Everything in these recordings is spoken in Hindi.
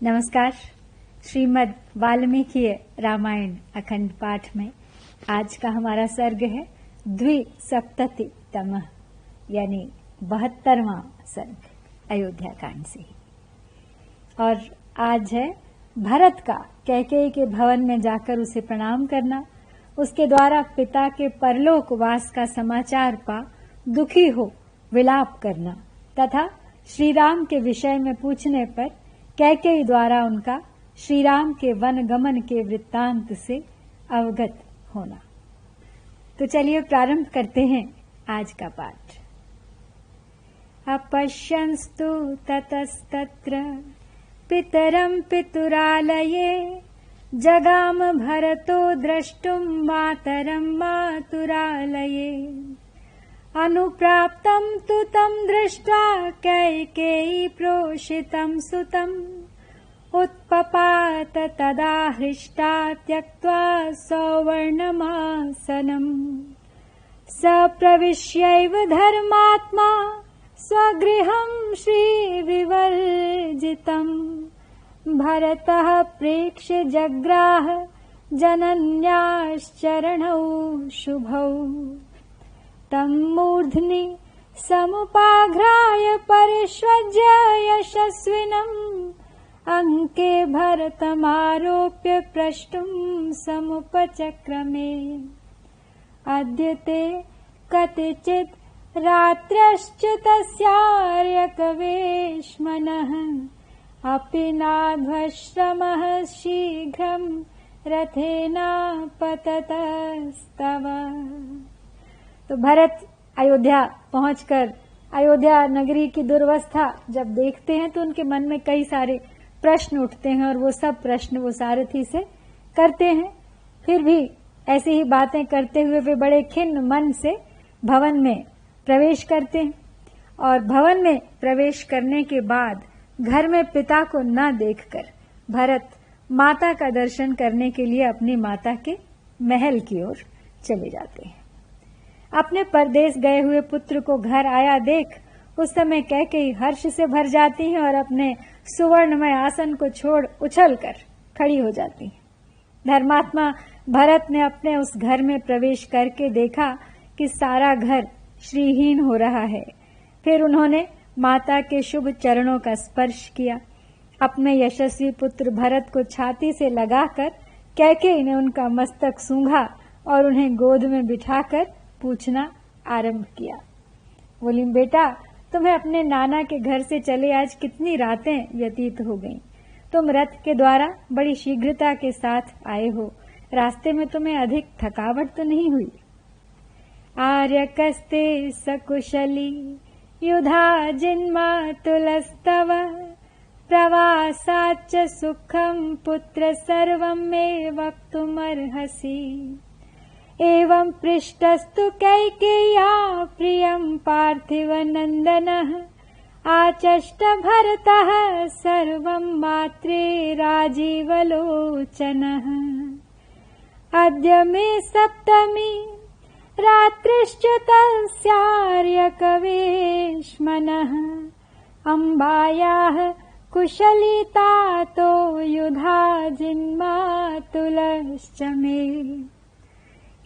नमस्कार। श्रीमद् वाल्मीकि रामायण अखंड पाठ में आज का हमारा सर्ग है द्विसप्ततितम यानी 72वां सर्ग अयोध्या कांड से। और आज है भरत का कैकेयी के भवन में जाकर उसे प्रणाम करना, उसके द्वारा पिता के परलोक वास का समाचार पा दुखी हो विलाप करना तथा श्री राम के विषय में पूछने पर कैकेयी द्वारा उनका श्री राम के वन गमन के वृत्तांत से अवगत होना। तो चलिए प्रारंभ करते हैं आज का पाठ। अपश्यंस्तु ततस्तत्र पितरं पितुरालये जगाम भरतो द्रष्टुं मातरं मातुरालये अनुप्राप्तं तु तं दृष्ट्वा कैकेयी प्रोषितं सुतम् उत्पपात तदा हृष्टा त्यक्त्वा सौवर्णमासनम् स प्रविश्यैव धर्मात्मा स्वगृहं श्रीविवर्जितम् भरतः प्रेक्ष्य जग्राह जनन्याश्चरणौ शुभौ तं मूर्ध्नि समुपाघ्राय परिष्वज्य यशस्विनम् अंके भरतमारोप्य प्रष्टुं समुपचक्रमे अद्य कतिचित् रात्रश्च तस्यार्यकवेश्मनः अपि नाध्वश्रमः शीघ्रं रथेनापततस्तव। तो भरत अयोध्या पहुंचकर अयोध्या नगरी की दुर्वस्था जब देखते हैं तो उनके मन में कई सारे प्रश्न उठते हैं और वो सब प्रश्न वो सारथी से करते हैं। फिर भी ऐसी ही बातें करते हुए वे बड़े खिन्न मन से भवन में प्रवेश करते हैं और भवन में प्रवेश करने के बाद घर में पिता को न देखकर भरत माता का दर्शन करने के लिए अपनी माता के महल की ओर चले जाते हैं। अपने परदेश गए हुए पुत्र को घर आया देख उस समय कैकेयी हर्ष से भर जाती हैं और अपने सुवर्णमय आसन को छोड़ उछलकर खड़ी हो जाती हैं। धर्मात्मा भरत ने अपने उस घर में प्रवेश करके देखा कि सारा घर श्रीहीन हो रहा है। फिर उन्होंने माता के शुभ चरणों का स्पर्श किया। अपने यशस्वी पुत्र भरत को छाती से लगाकर कैकेयी ने उनका मस्तक सूंघा और उन्हें गोद में बिठाकर पूछना आरंभ किया। बोली, बेटा तुम्हें अपने नाना के घर से चले आज कितनी रातें व्यतीत हो गईं। तुम रथ के द्वारा बड़ी शीघ्रता के साथ आए हो, रास्ते में तुम्हें अधिक थकावट तो नहीं हुई। आर्यकस्ते सकुशली युधा जिन्मातुलस्तव प्रवासाच्च सुखं पुत्र सर्वं मे वक्तुमर्हसि एवं पृष्टस्तु कैकेय्या प्रियं पार्थिवनन्दनः आचष्ट भरतः सर्वं मात्रे राजीवलोचनः अद्य मे सप्तमी रात्रिश्च तस्यार्यकवेश्मनः अम्बायाः कुशलितातो युधा जिन्मातुलश्च मे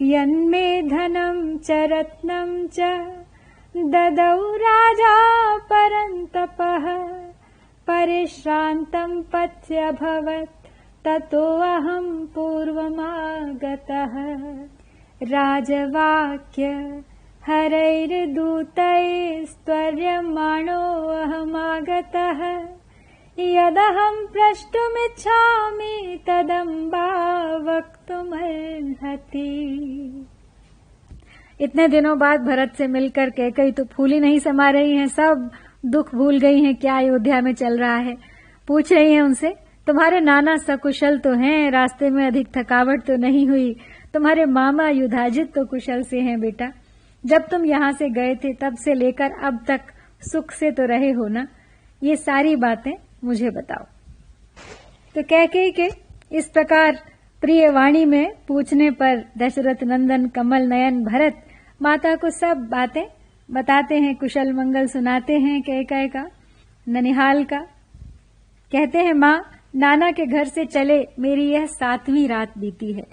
यन्मे धनं च रत्नं च ददौ राजा परन्तपः परिश्रान्तं पथ्यभवत् ततो अहं पूर्वमागतः राजवाक्य हरैर्दूतैस्त्वर्यमाणो अहमागतः यदहं प्रष्टुमिच्छामि तदम्बा वक्तुमर्हति। इतने दिनों बाद भरत से मिलकर कैकेयी तो फूली नहीं समा रही हैं, सब दुख भूल गई हैं क्या अयोध्या में चल रहा है। पूछ रही हैं उनसे, तुम्हारे नाना सकुशल तो हैं, रास्ते में अधिक थकावट तो नहीं हुई, तुम्हारे मामा युधाजित तो कुशल से हैं बेटा, जब तुम यहाँ से गए थे तब से लेकर अब तक सुख से तो रहे हो ना, ये सारी बातें मुझे बताओ। तो कैकेयी के इस प्रकार प्रिय वाणी में पूछने पर दशरथ नंदन कमल नयन भरत माता को सब बातें बताते हैं, कुशल मंगल सुनाते हैं कैकेयी का, ननिहाल का। कहते हैं, माँ नाना के घर से चले मेरी यह 7वीं रात बीती है।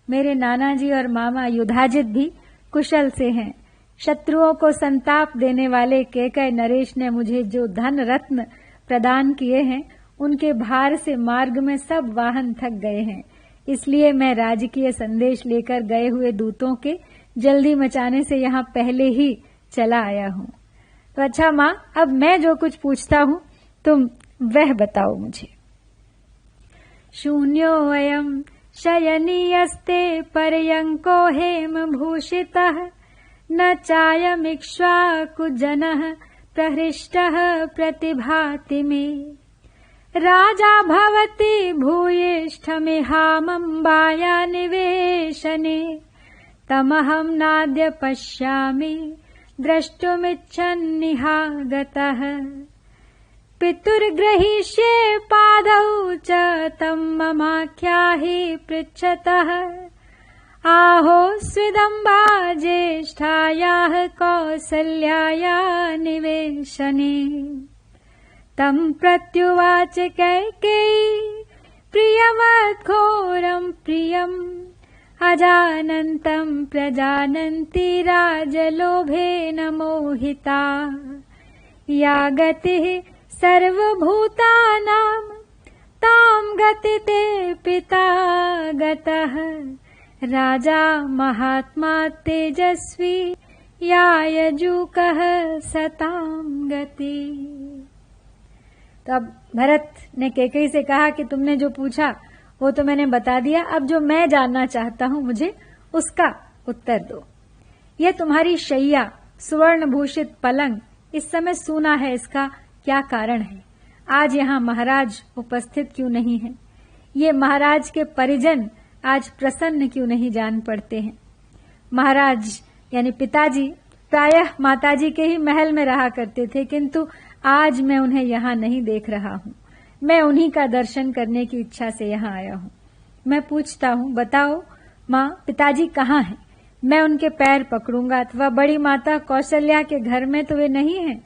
मेरे नाना जी और मामा युधाजित भी कुशल से हैं। शत्रुओं को संताप देने वाले केकय नरेश ने मुझे जो धन रत्न प्रदान किए हैं, उनके भार से मार्ग में सब वाहन थक गए हैं। इसलिए मैं राजकीय संदेश लेकर गए हुए दूतों के जल्दी मचाने से यहाँ पहले ही चला आया हूँ। तो अच्छा माँ, अब मैं जो कुछ पूछता हूँ तुम वह बताओ मुझे। शून्योऽयं शयनीयस्ते पर्यङ्को हेमभूषितः न चायमिक्ष्वाकुजनः प्रहृष्टः प्रतिभाति मे। राजा भवति भूयिष्ठमिहामम्बाया निवेशने तमहं नाद्य पश्यामि द्रष्टुमिच्छन्निहागतः। पितुर्गृहीष्ये पादौ च तं ममाख्याहि पृच्छतः। आहो स्विदम्बा ज्येष्ठायाः कौसल्यायाः निवेशने। तं प्रत्युवाच कैकेयी प्रियवद्घोरं प्रियम् अजानन्तं प्रजानन्ति राजलोभेन मोहिता। या गतिः सर्वभूतानां तां गतिते पिता गतः। राजा महात्मा तेजस्वी यायजूकः सतां गति। तो अब भरत ने कैकेयी से कहा कि तुमने जो पूछा वो तो मैंने बता दिया, अब जो मैं जानना चाहता हूं मुझे उसका उत्तर दो। यह तुम्हारी शैया, सुवर्ण भूषित पलंग इस समय सूना है, इसका क्या कारण है? आज यहाँ महाराज उपस्थित क्यों नहीं है? ये महाराज के परिजन आज प्रसन्न क्यों नहीं जान पड़ते हैं? महाराज यानी पिताजी प्रायः माताजी के ही महल में रहा करते थे, किंतु आज मैं उन्हें यहाँ नहीं देख रहा हूँ। मैं उन्हीं का दर्शन करने की इच्छा से यहाँ आया हूँ। मैं पूछता हूँ, बताओ माँ, पिताजी कहाँ हैं? मैं उनके पैर पकड़ूंगा। अथवा बड़ी माता कौशल्या के घर में तो वे नहीं हैं।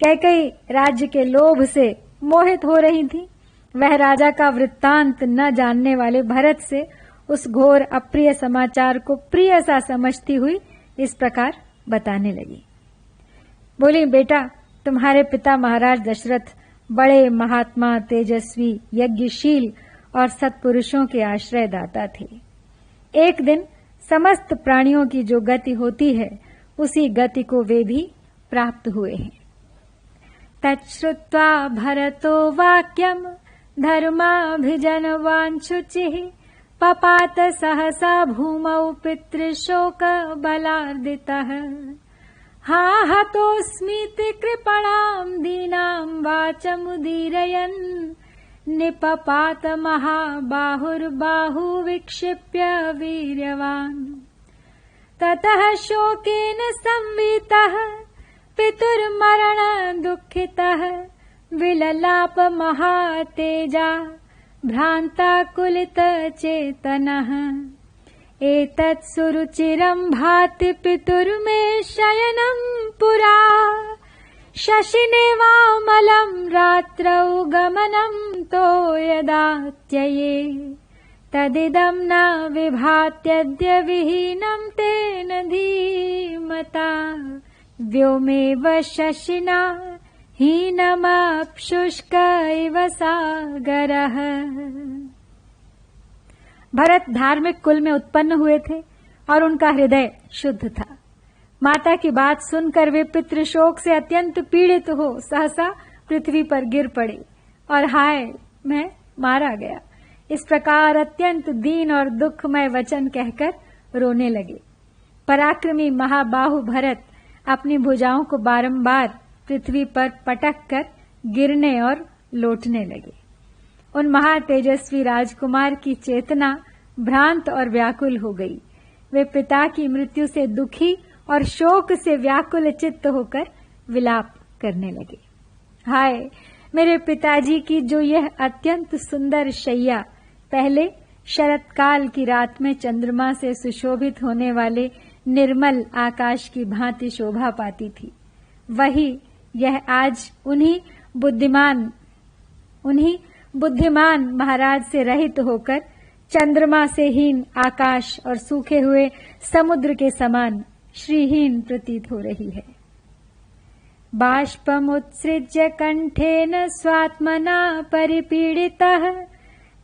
कैकेयी राज्य के लोभ से मोहित हो रही थी। वह राजा का वृत्तांत न जानने वाले भरत से उस घोर अप्रिय समाचार को प्रिय सा समझती हुई इस प्रकार बताने लगी। बोली, बेटा, तुम्हारे पिता महाराज दशरथ बड़े महात्मा, तेजस्वी, यज्ञशील और सत्पुरुषों के आश्रयदाता थे। एक दिन समस्त प्राणियों की जो गति होती है, उसी गति को वे भी प्राप्त हुए हैं। तच्छ्रुत्वा भरतो वाक्यम धर्माभिजनवाञ्छुचिः पपात सहसा भूमौ पितृशोक बलार्दितः। हा हतोऽस्मीति कृपणां दीनां वाचमुदीरयन् निपपात महाबाहुर्बाहु विक्षिप्य वीर्यवान्। ततः शोकेन संवीतः पितुर्मरण दुःखितः विललाप महातेजा भ्रान्ताकुलित चेतनः। एतत् सुरुचिरं भाति पितुर्मे शयनं पुरा शशिनेवामलं रात्रौ गमनं तो यदात्यये। तदिदं न विभात्यद्य विहीनं तेन धीमता व्योमेव शशिना हीनमप्शुष्क इव सागरः। भरत धार्मिक कुल में उत्पन्न हुए थे और उनका हृदय शुद्ध था। माता की बात सुनकर वे पितृशोक से अत्यंत पीड़ित हो सहसा पृथ्वी पर गिर पड़े और हाय, मैं मारा गया, इस प्रकार अत्यंत दीन और दुखमय वचन कहकर रोने लगे। पराक्रमी महाबाहु भरत अपनी भुजाओं को बारंबार पृथ्वी पर पटक कर गिरने और लौटने लगे। उन महातेजस्वी राजकुमार की चेतना भ्रांत और व्याकुल हो गई। वे पिता की मृत्यु से दुखी और शोक से व्याकुल चित्त होकर विलाप करने लगे। हाय, मेरे पिताजी की जो यह अत्यंत सुंदर शैया पहले शरतकाल की रात में चंद्रमा से सुशोभित होने वाले निर्मल आकाश की भांति शोभा पाती थी, वही यह आज उन्हीं बुद्धिमान महाराज से रहित होकर चंद्रमा से हीन आकाश और सूखे हुए समुद्र के समान श्रीहीन प्रतीत हो रही है। बाष्पमुत्सृज्य कंठेन स्वात्मना परिपीडितः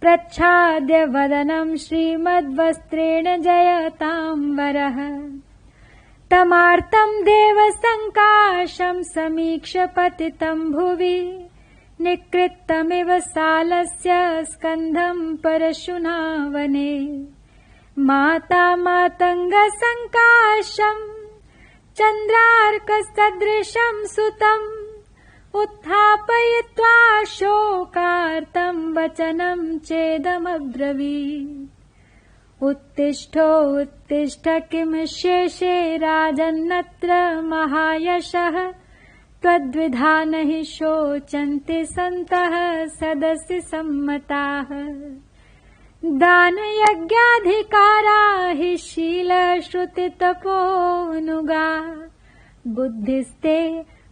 प्रच्छाद्य वदनं श्रीमद्वस्त्रेण जयतां वरः तमार्तं देवसङ्काशं समीक्ष पतितं भुवि निकृत्तमिव सालस्य स्कन्धं परशुना वने माता मातङ्गसङ्काशं चन्द्रार्कसदृशं सुतम् उत्थापयित्वा शोकार्तं वचनं चेदमब्रवीत् उत्तिष्ठो उत्तिष्ठ किम शेषे राजन्नत्र महायशः त्वद्विधा हि शोचन्ति सन्तः सदसि सम्मताः दानयज्ञाधिकारा हि शीलश्रुतितपोनुगा बुद्धिस्ते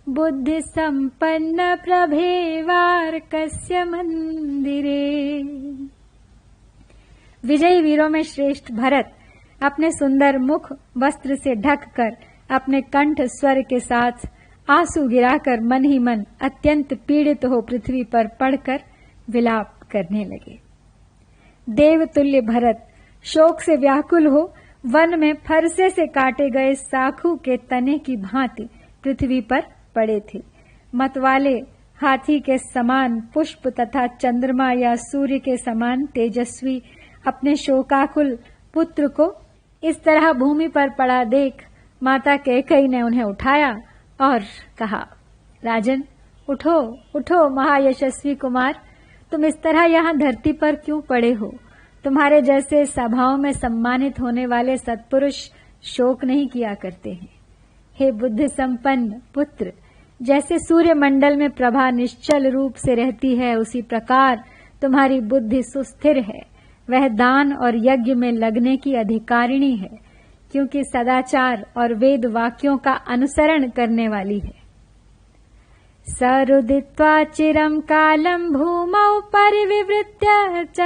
बुद्धिसम्पन्न प्रभेवार्कस्य मंदिरे। विजयी वीरों में श्रेष्ठ भरत अपने सुंदर मुख वस्त्र से ढककर अपने कंठ स्वर के साथ आंसू गिराकर मन ही मन अत्यंत पीड़ित हो पृथ्वी पर पड़कर विलाप करने लगे। देवतुल्य भरत शोक से व्याकुल हो वन में फरसे से काटे गए साखू के तने की भांति पृथ्वी पर पड़े थे। मतवाले हाथी के समान पुष्प तथा चंद्रमा या सूर्य के समान तेजस्वी अपने शोकाकुल पुत्र को इस तरह भूमि पर पड़ा देख माता कैकेयी ने उन्हें उठाया और कहा, राजन उठो उठो महायशस्वी कुमार, तुम इस तरह यहाँ धरती पर क्यों पड़े हो? तुम्हारे जैसे सभाओं में सम्मानित होने वाले सत्पुरुष शोक नहीं किया करते हैं। हे बुद्धि संपन्न पुत्र, जैसे सूर्य मंडल में प्रभा निश्चल रूप से रहती है उसी प्रकार तुम्हारी बुद्धि सुस्थिर है। वह दान और यज्ञ में लगने की अधिकारिणी है, क्योंकि सदाचार और वेद वाक्यों का अनुसरण करने वाली है। सरुदित्वा चिरं कालं भूमौ परिविवृत्य च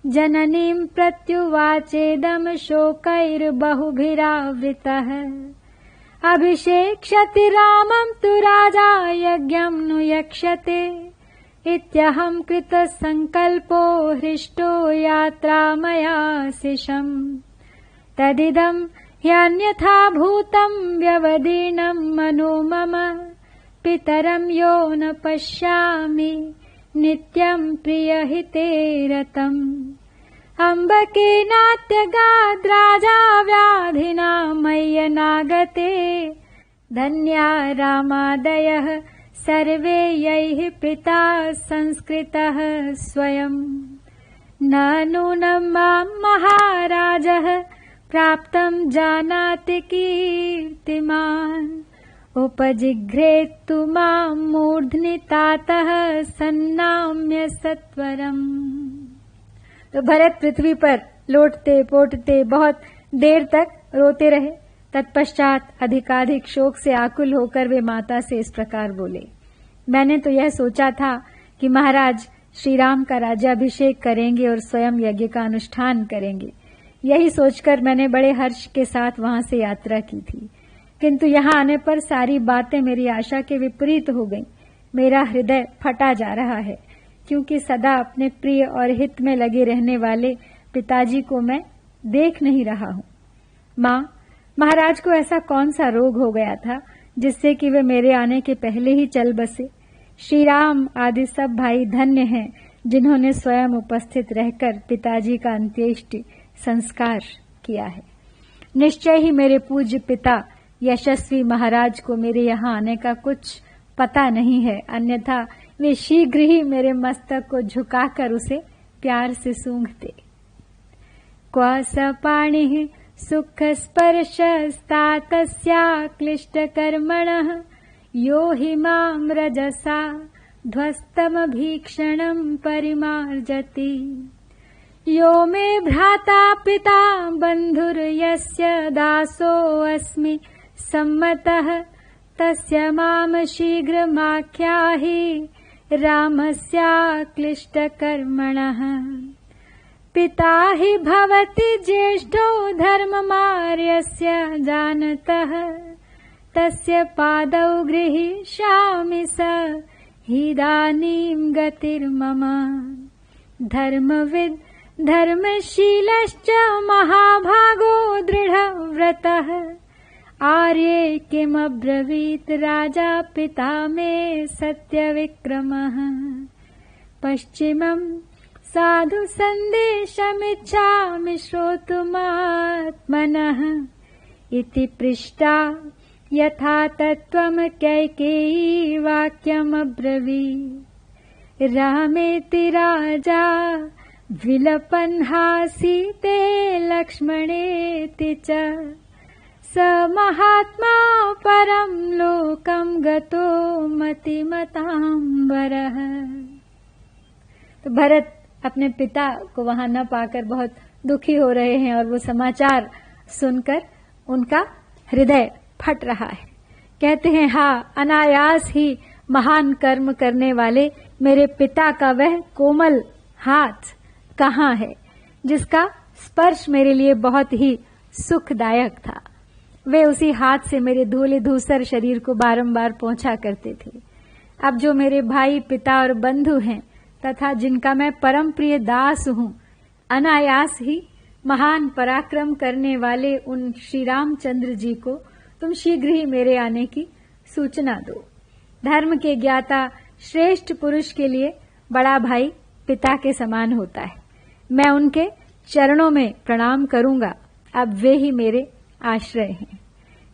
जननीं प्रत्युवाचेदं शोकैर्बहुभिरावृतः अभिषेक्ष्यति रामं तु राजा यज्ञं नु यक्ष्यते इत्यहं कृतसंकल्पो हृष्टो यात्रा मया शिशम् तदिदं ह्यन्यथा भूतं व्यवदीर्णं मनो मम पितरं यो न पश्यामि नित्यं प्रियहिते रतम् अम्बकेनात्यगाद्राजा व्याधिना मय्यनागते धन्या रामादयः सर्वे यैः प्रीता संस्कृतः स्वयं न नूनं मां महाराजः प्राप्तं जानाति कीर्तिमान् उपजिघ्रेत्तु मां मूर्ध्नि तातः सन्नाम्य सत्वरम्। तो भरत पृथ्वी पर लोटते पोटते बहुत देर तक रोते रहे। तत्पश्चात अधिकाधिक शोक से आकुल होकर वे माता से इस प्रकार बोले, मैंने तो यह सोचा था कि महाराज श्री राम का राज्याभिषेक करेंगे और स्वयं यज्ञ का अनुष्ठान करेंगे। यही सोचकर मैंने बड़े हर्ष के साथ वहां से यात्रा की थी, किंतु यहाँ आने पर सारी बातें मेरी आशा के विपरीत हो गईं। मेरा हृदय फटा जा रहा है, क्योंकि सदा अपने प्रिय और हित में लगे रहने वाले पिताजी को मैं देख नहीं रहा हूँ। माँ, महाराज को ऐसा कौन सा रोग हो गया था जिससे कि वे मेरे आने के पहले ही चल बसे? श्री राम आदि सब भाई धन्य हैं जिन्होंने स्वयं उपस्थित रहकर पिताजी का अंत्येष्टि संस्कार किया है। निश्चय ही मेरे पूज्य पिता यशस्वी महाराज को मेरे यहाँ आने का कुछ पता नहीं है, अन्यथा वे शीघ्र ही मेरे मस्तक को झुकाकर उसे प्यार से सूंघते। क्व स पाणिः सुख स्पर्शस्तातस्या क्लिष्ट कर्मणः यो हि मां रजसा ध्वस्तमभीक्षणं परिमार्जति यो मे भ्राता पिता बन्धुर्यस्य दासोऽस्मि सम्मतः तस्य मां शीघ्रमाख्याहि रामस्याक्लिष्टकर्मणः पिता हि भवति ज्येष्ठो धर्ममार्यस्य जानतः तस्य पादौ गृहीष्यामि स हिदानीं गतिर्मम धर्मविद् धर्मशीलश्च महाभागो दृढव्रतः आर्ये किमब्रवीत् राजा पिता मे सत्यविक्रमः पश्चिमं साधु सन्देशमिच्छामि श्रोतुमात्मनः इति पृष्टा यथा तत्त्वं कैकेयी वाक्यमब्रवीत् रामेति राजा विलपन् हासीते लक्ष्मणेति च स महात्मा परं लोकं गतो मतिमतांबरः। तो भरत अपने पिता को वहां न पाकर बहुत दुखी हो रहे हैं और वो समाचार सुनकर उनका हृदय फट रहा है। कहते हैं, हाँ, अनायास ही महान कर्म करने वाले मेरे पिता का वह कोमल हाथ कहाँ है जिसका स्पर्श मेरे लिए बहुत ही सुखदायक था। वे उसी हाथ से मेरे धूले धूसर शरीर को बारंबार पोंछा करते थे। अब जो मेरे भाई, पिता और बंधु हैं तथा जिनका मैं परम प्रिय दास हूँ, अनायास ही महान पराक्रम करने वाले उन श्री रामचंद्र जी को तुम शीघ्र ही मेरे आने की सूचना दो। धर्म के ज्ञाता श्रेष्ठ पुरुष के लिए बड़ा भाई पिता के समान होता है। मैं उनके चरणों में प्रणाम करूंगा। अब वे ही मेरे आश्रय हैं।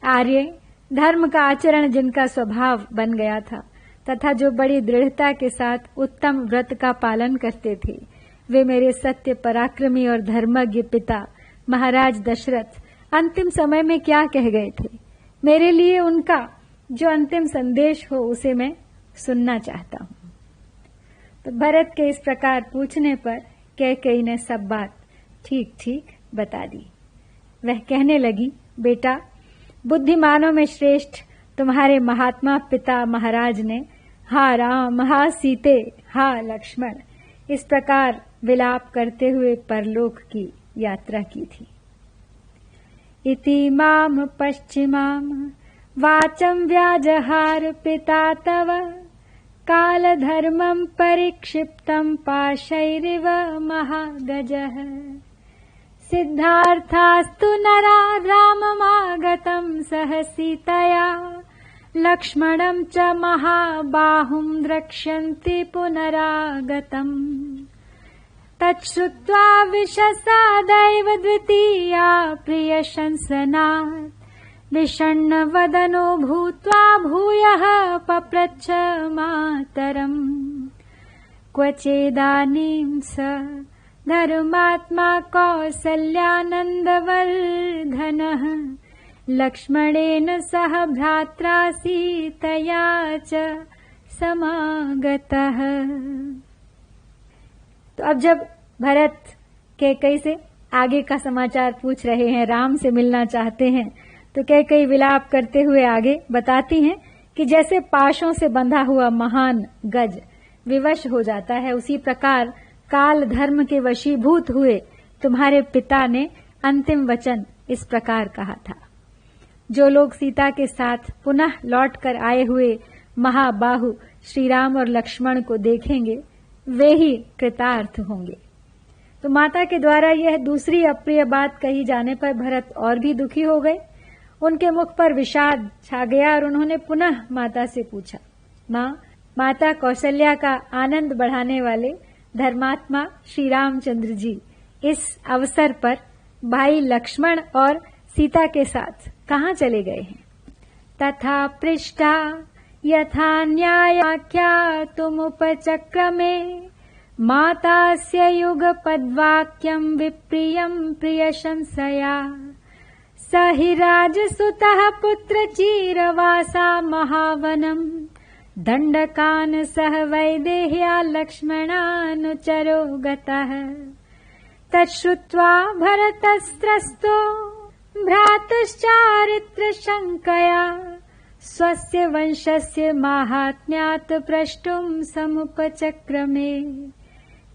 आर्य, धर्म का आचरण जिनका स्वभाव बन गया था तथा जो बड़ी दृढ़ता के साथ उत्तम व्रत का पालन करते थे, वे मेरे सत्य पराक्रमी और धर्मज्ञ पिता महाराज दशरथ अंतिम समय में क्या कह गए थे, मेरे लिए उनका जो अंतिम संदेश हो उसे मैं सुनना चाहता हूँ। तो भरत के इस प्रकार पूछने पर कैकेयी ने सब बात ठीक ठीक बता दी। वह कहने लगी, बेटा, बुद्धिमानों में श्रेष्ठ तुम्हारे महात्मा पिता महाराज ने हा राम, हा सीते, हा लक्ष्मण इस प्रकार विलाप करते हुए परलोक की यात्रा की थी। इति माम पश्चिमाम वाचम व्याजहार पिता तव काल धर्मं परिक्षिप्तं पाशैरिव महागजः सिद्धार्थास्तु नरा राममागतं सह सीतया लक्ष्मणं च महाबाहुं द्रक्ष्यन्ति पुनरागतम् तच्छ्रुत्वा विशसादैव द्वितीया प्रियशंसनात् विषण्णवदनो भूत्वा भूयः पप्रच्छ मातरम् क्वचेदानीं स धर्मात्मा कौसल्यानन्दवर्धनः लक्ष्मणेन सह भ्रात्रा सीतया च समागतः। तो अब जब भरत कैकेयी से आगे का समाचार पूछ रहे हैं, राम से मिलना चाहते हैं, तो कैकेयी विलाप करते हुए आगे बताती हैं कि जैसे पाशों से बंधा हुआ महान गज विवश हो जाता है, उसी प्रकार काल धर्म के वशीभूत हुए तुम्हारे पिता ने अंतिम वचन इस प्रकार कहा था। जो लोग सीता के साथ पुनः लौटकर आए हुए महाबाहु श्री राम और लक्ष्मण को देखेंगे, वे ही कृतार्थ होंगे। तो माता के द्वारा यह दूसरी अप्रिय बात कही जाने पर भरत और भी दुखी हो गए। उनके मुख पर विषाद छा गया और उन्होंने पुनः माता से पूछा, माँ, माता कौशल्या का आनंद बढ़ाने वाले धर्मात्मा श्री रामचंद्र जी इस अवसर पर भाई लक्ष्मण और सीता के साथ कहाँ चले गए हैं? तथा पृष्ठा यथा न्यायाख्यातुमुपचक्रमे मातास्य युगपद्वाक्यं विप्रियं प्रियशंसया स हि राजसुतः पुत्रचीरवासा महावनं दण्डकान् सह वैदेह्या लक्ष्मणानुचरो गतः तच्छ्रुत्वा भरतस्त्रस्तो भ्रातुश्चारित्रशङ्कया स्वस्य वंशस्य माहात्म्यात् प्रष्टुं समुपचक्रमे।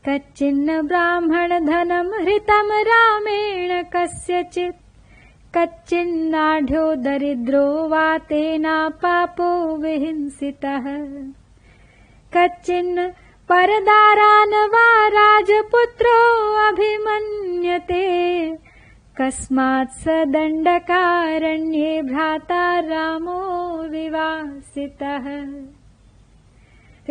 कच्चिन्न ब्राह्मण धनं हृतं रामेण कस्यचित्, कच्चिन्नाढ्यो दरिद्रो वा तेना पापो विहिंसितः। कच्चिन् परदारान् वा राजपुत्रो अभिमन्यते, कस्मात् स दण्डकारण्ये भ्राता रामो विवासितः।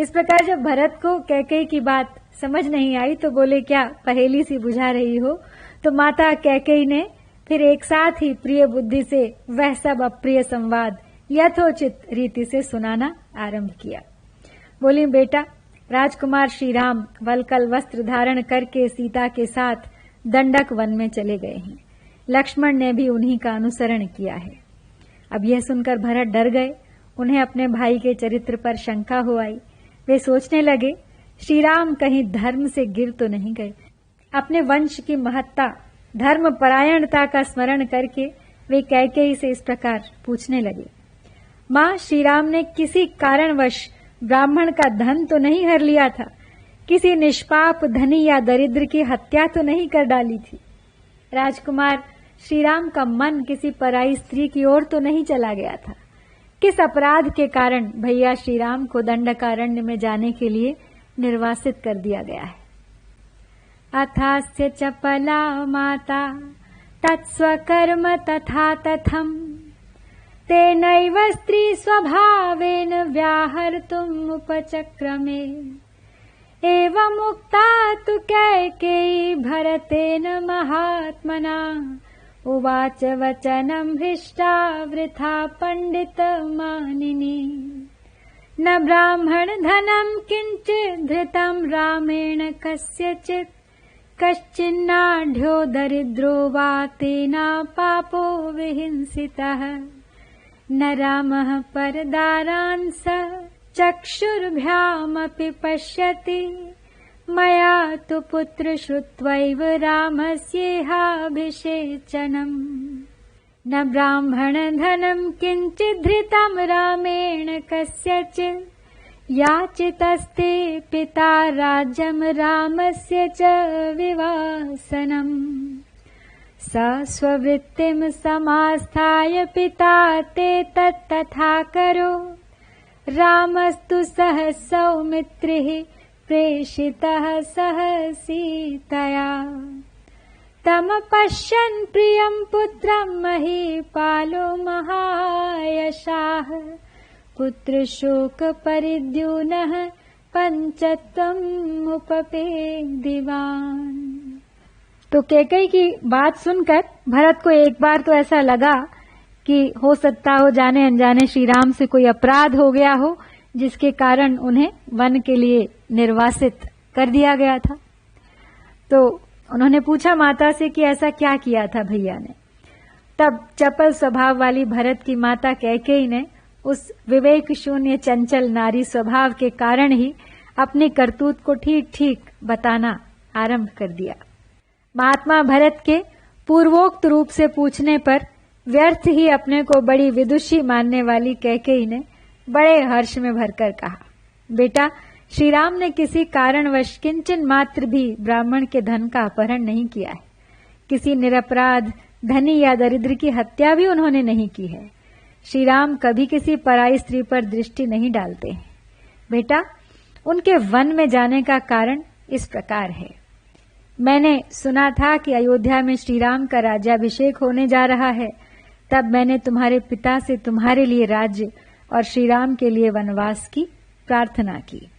इस प्रकार जब भरत को कैकेयी की बात समझ नहीं आई तो बोले, क्या पहेली सी बुझा रही हो? तो माता कैकेयी ने फिर एक साथ ही प्रिय बुद्धि से वह सब अप्रिय संवाद यथोचित रीति से सुनाना आरंभ किया। बोली, बेटा, राजकुमार श्री राम वलकल वस्त्र धारण करके सीता के साथ दंडक वन में चले गए हैं। लक्ष्मण ने भी उन्हीं का अनुसरण किया है। अब यह सुनकर भरत डर गए। उन्हें अपने भाई के चरित्र पर शंका हो आई। वे सोचने लगे, श्री राम कहीं धर्म से गिर तो नहीं गए। अपने वंश की महत्ता, धर्म परायणता का स्मरण करके वे कैकेयी से इस प्रकार पूछने लगे, मां, श्री राम ने किसी कारणवश ब्राह्मण का धन तो नहीं हर लिया था? किसी निष्पाप धनी या दरिद्र की हत्या तो नहीं कर डाली थी? राजकुमार श्री राम का मन किसी पराई स्त्री की ओर तो नहीं चला गया था? किस अपराध के कारण भैया श्री राम को दंडकारण्य में जाने के लिए निर्वासित कर दिया गया है? अथास्य चपला माता तत्स्वकर्म तथा तथम, तेनैव स्त्री स्वभावेन व्याहर्तुम् उपचक्रमे। एवमुक्ता तु कैकेयी भरतेन महात्मना, उवाच वचनं हृष्टा वृथा पंडितमानिनी। न ब्राह्मण धनं किंचित् धृतं रामेण कस्यचित्, कश्चिन्नाढ्यो दरिद्रो वा तेना पापो विहिंसितः। न रामः परदारान् स चक्षुर्भ्यामपि पश्यति, मया तु पुत्र श्रुत्वैव रामस्येहाभिषेचनम्। न ब्राह्मण धनं किंचित् धृतं रामेण कस्यचित्, याचितस्ते पिता राज्यं रामस्य च विवासनम्। स स्ववृत्तिं समास्थाय पिता ते तत्तथा करो, रामस्तु सह सौमित्रिः प्रेषितः सह सीतया। तमपश्यन् प्रियं पुत्रं महीपालो महायशाः, पुत्र शोक परिद्युनः पंचत्वम् उपपेदिवान्। तो कैकेयी की बात सुनकर भरत को एक बार तो ऐसा लगा कि हो सकता हो जाने अनजाने श्री राम से कोई अपराध हो गया हो, जिसके कारण उन्हें वन के लिए निर्वासित कर दिया गया था। तो उन्होंने पूछा माता से कि ऐसा क्या किया था भैया ने। तब चपल स्वभाव वाली भरत की माता कैकेयी ने उस विवेक शून्य चंचल नारी स्वभाव के कारण ही अपनी करतूत को ठीक ठीक बताना आरंभ कर दिया। महात्मा भरत के पूर्वोक्त रूप से पूछने पर व्यर्थ ही अपने को बड़ी विदुषी मानने वाली कैकेयी ने बड़े हर्ष में भरकर कहा, बेटा, श्री राम ने किसी कारणवश किंचन मात्र भी ब्राह्मण के धन का अपहरण नहीं किया है। किसी निरपराध धनी या दरिद्र की हत्या भी उन्होंने नहीं की है। श्री राम कभी किसी पराई स्त्री पर दृष्टि नहीं डालते हैं। बेटा, उनके वन में जाने का कारण इस प्रकार है। मैंने सुना था कि अयोध्या में श्री राम का राज्याभिषेक होने जा रहा है। तब मैंने तुम्हारे पिता से तुम्हारे लिए राज्य और श्री राम के लिए वनवास की प्रार्थना की।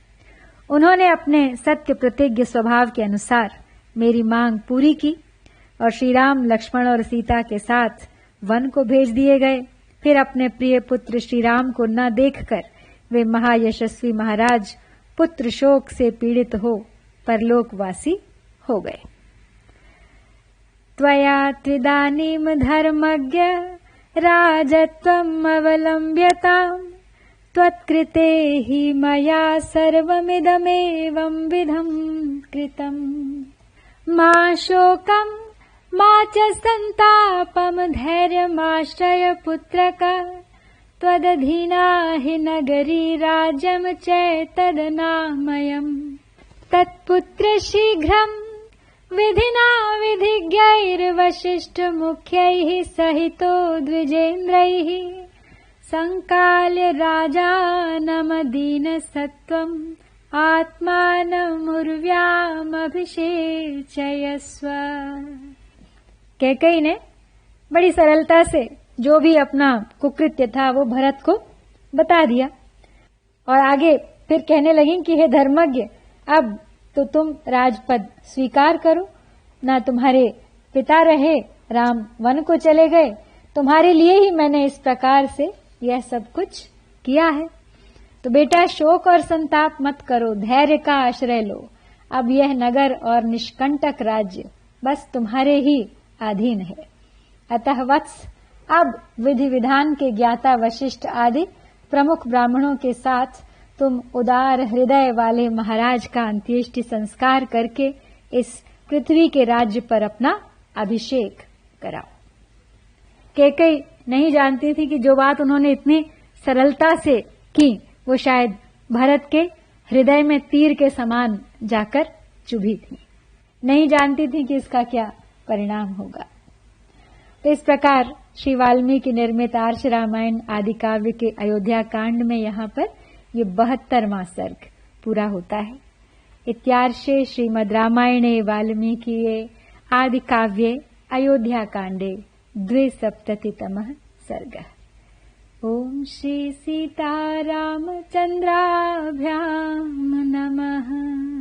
उन्होंने अपने सत्य प्रतिज्ञ स्वभाव के अनुसार मेरी मांग पूरी की और श्री राम, लक्ष्मण और सीता के साथ वन को भेज दिए गए। फिर अपने प्रिय पुत्र श्री राम को न देखकर वे महायशस्वी महाराज पुत्र शोक से पीड़ित हो परलोकवासी हो गए। त्वया त्रिदानीं धर्मज्ञ राजत्वम् अवलम्ब्यताम्, त्वत्कृते हि मया सर्वमिदमेवं विधं कृतम्। मा शोकं मा च संतापं धैर्यमाश्रय पुत्रक, त्वदधीना हि नगरी राज्यं चैतदनामयम् तत्पुत्र शीघ्रम् विधिना विधिज्ञैर्वसिष्ठमुख्यैः सहितो द्विजेन्द्रैः संकाल्य राजानमदीनसत्त्वम् आत्मानमुर्व्यामभिषेचयस्व। कैकेयी ने बड़ी सरलता से जो भी अपना कुकृत्य था वो भरत को बता दिया और आगे फिर कहने लगी कि हे धर्मज्ञ, अब तो तुम राजपद स्वीकार करो। ना तुम्हारे पिता रहे, राम वन को चले गए, तुम्हारे लिए ही मैंने इस प्रकार से यह सब कुछ किया है। तो बेटा शोक और संताप मत करो, धैर्य का आश्रय लो। अब यह नगर और निष्कंटक राज्य बस तुम्हारे ही अधीन है। अतः वत्स, अब विधि विधान के ज्ञाता वशिष्ठ आदि प्रमुख ब्राह्मणों के साथ तुम उदार हृदय वाले महाराज का अंत्येष्टि संस्कार करके इस पृथ्वी के राज्य पर अपना अभिषेक कराओ। कैकेयी नहीं जानती थी कि जो बात उन्होंने इतनी सरलता से की वो शायद भरत के हृदय में तीर के समान जाकर चुभी थी। नहीं जानती थी कि इसका क्या परिणाम होगा। तो इस प्रकार श्री वाल्मीकि निर्मित आर्ष रामायण आदि काव्य के अयोध्या कांड में यहाँ पर ये 72वां सर्ग पूरा होता है। इत्यार्षे श्रीमद् रामायणे वाल्मीकिये आदि काव्ये अयोध्या कांडे 270तमः सर्गः। ओम श्री सीतारामचंद्राभ्यां नमः।